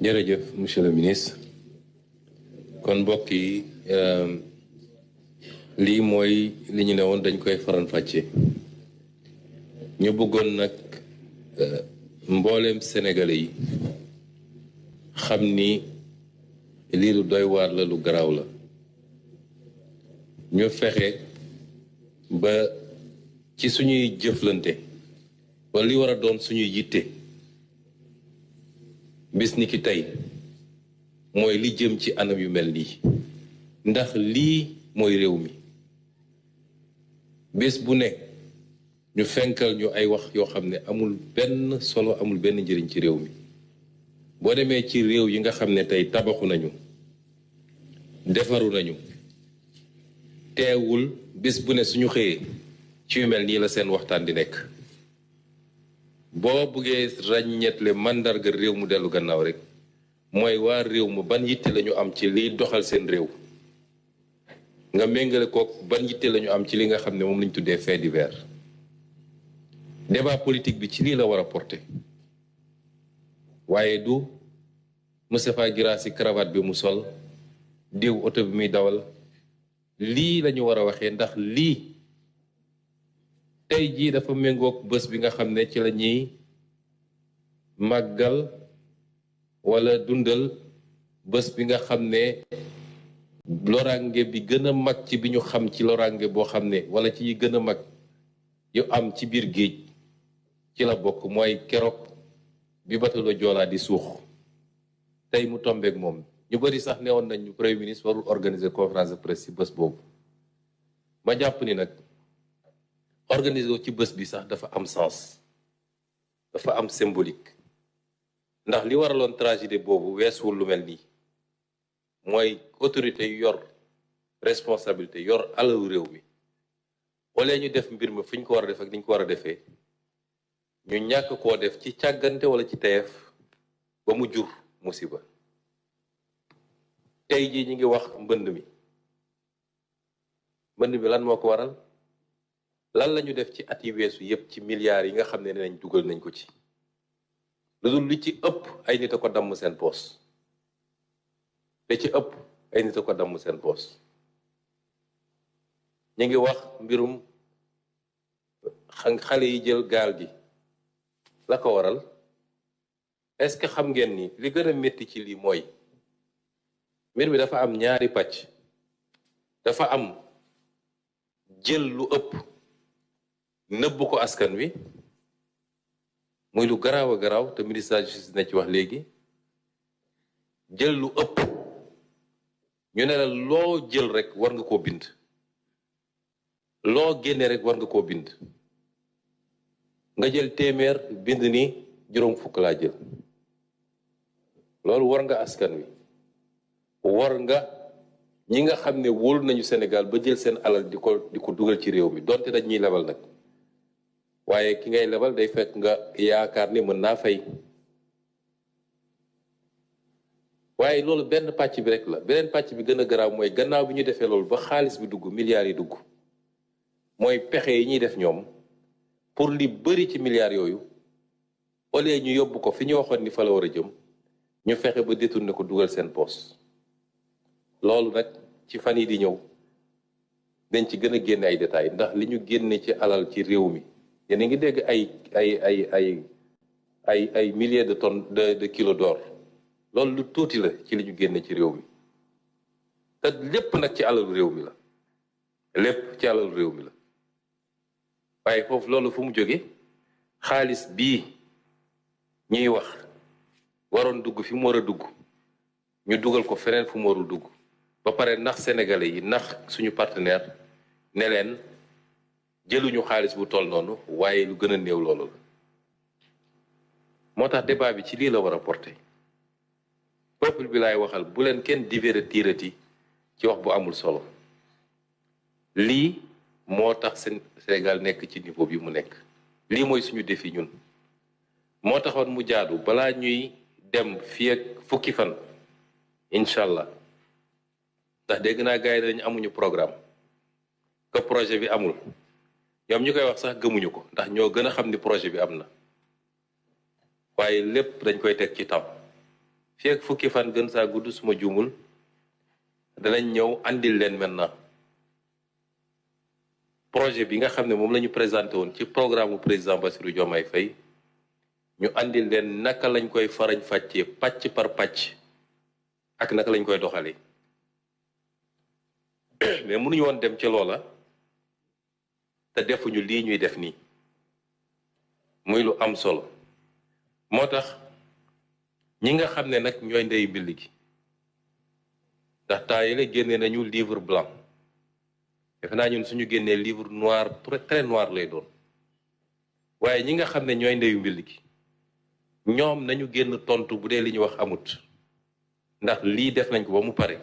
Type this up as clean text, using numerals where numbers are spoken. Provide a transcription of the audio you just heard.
jërëjëf monsieur le ministre kon mbokk yi lii mooy li ñu ne woon dañ koy faram-fàcce ñu bëggoon nag mbooleem sénégalais yi xam ni lii lu doy waar la lu garaaw la ñu fexe ba ci suñuy jëflante wala li war a doon suñuy yitte bis ni ki tey mooy li jëm ci anam yu mel nii ndax lii mooy réew mi bés bu ne ñu fenkal ñu ay wax yoo xam ne amul benn solo amul benn njëriñ ci réew mi boo demee ci réew yi nga xam ne tey tabaxu nañu defaru nañu teewul bés bu ne suñu xëyee ci yu mel nii la seen waxtaan di nekk boo buggee ràññeetle màndarga réew mu dellu gannaaw rek mooy waa réew mu ban yitte lañu am ci liy doxal seen réew nga méngale kook ban yitte lañu am ci li nga xam ne moom lañu tuddee fait divers débat politique bi ci lii la war a porter waaye du Moustapha Guirassy cravate bi mu sol diw oto bi muy dawal lii lañu war a waxee ndax lii tey jii dafa méngoog bés bi nga xam ne ci la ñuy màggal wala dundal bés bi nga xam ne loraange bi gën a mag ci bi ñu xam ci loraange boo xam ne wala ci yi gën a mag yu am ci biir géej ci la bokk mooy keroog bi bateau Joola di suux tey mu tombeek moom ñu bari sax newoon nañ ñu premier ministre warul organiser conférence de presse ci bés boobu ma jàpp ni nag organiser ci bés bi sax dafa am sens dafa am symbolique ndax li waraloon tragédie boobu weesuwul lu mel nii mooy autorité yu yor responsabilité yor alalu réew mi wala ñu def mbir mi fi ñu ko war a def ak ni ñu ko war a defee ñu ñàkk koo def ci càggante wala ci teyeef ba mu jur musiba tey jii ñu ngi wax mbënd mi lan moo ko waral lan la ñu def ci at yi weesu yépp ci milliards yi nga xam ne nañ dugal nañ ko ci lu dul li ci ëpp ay nit a ko damm seen poos te ci ëpp ay nit a ko damm seen poos ñu ngi wax mbirum xale yi jël gaal gi la ko waral est-ce que xam ngeen ni li gën a métti ci lii mooy mbir mi dafa am ñaari pàcc dafa am jël lu ëpp nëbb ko askan wi muy lu garaaw a garaaw te ministre de la justice na ci wax léegi jël lu ëpp ñu ne la loo jël rek war nga koo bind loo génne rek war nga koo bind nga jël téeméer bind ni juróom fukk laa jël loolu war nga askan wi war nga ñi nga xam ne wóolu nañu Sénégal ba jël seen alal di ko dugal ci réew mi donte dañ ñuy lebal nag waaye ki ngay lebal day fekk nga yaakaar ni mën naa fay waaye loolu benn pàcc bi rek la beneen pàcc bi gën a garaaw mooy gannaaw bi ñu defee loolu ba xaalis bi dugg milliards yi dugg mooy pexe yi ñuy def ñoom pour li bëri ci milliards yooyu au lieu ñu yóbbu ko fi ñu waxoon ni fa la war a jëm ñu fexe ba détourné ko dugal seen poos loolu nag ci fan yi di ñëw dañ ci gën a génne ay détails ndax li ñu génne ci alal ci réew mi yéen a ngi dégg ay milliers de tonnes de kilos d'or loolu lu tuuti la ci li ñu génne ci réew mi te lépp nag ci alalu réew mi la lépp ci alalu réew mi la waaye foofu loolu fu mu jóge xaalis bii ñuy wax waroon dugg fi mu war a dugg ñu dugal ko feneen fu mu warul dugg ba pare nax sénégalais yi nax suñu partenaire ne leen jëluñu xaalis bu toll noonu waaye lu gën a néew loolu la moo tax débat bi ci lii la war a porter peuple bi laay waxal bu leen kenn divertirati ci wax bu amul solo lii moo tax Sénégal nekk ci niveau bi mu nekk lii mooy suñu défi ñun moo taxoon mu jaadu balaa ñuy dem fii ak fukki fan incha allah ndax dégg naa gars yi dañu amuñu programme que projet bi amul ñoom ñu koy wax sax gëmuñu ko ndax ñoo gën a xam ni projet bi am na waaye lépp dañ koy teg ci temps fii ak fukki fan gën saa gudd suma juumul danañ ñëw andil leen maintenant projet bi nga xam ne moom la ñu présenté woon ci programme mu président Bassirou Diomaye Faye ñu andil leen naka lañ koy farañ fàccee pàcc par pàcc ak naka lañ koy doxalee mais mënuñu woon dem ci loola te defuñu lii ñuy def nii muy lu am solo moo tax ñi nga xam ne nag ñooy ndeyu mbill gi ndax temps yële génne nañu livre blanc defe naa ñun suñu génnee livre noir très noir lay doon waaye ñi nga xam ne ñooy ndeyu mbill gi ñoom nañu génn tontu bu dee li ñu wax amut ndax lii def nañ ko ba mu pare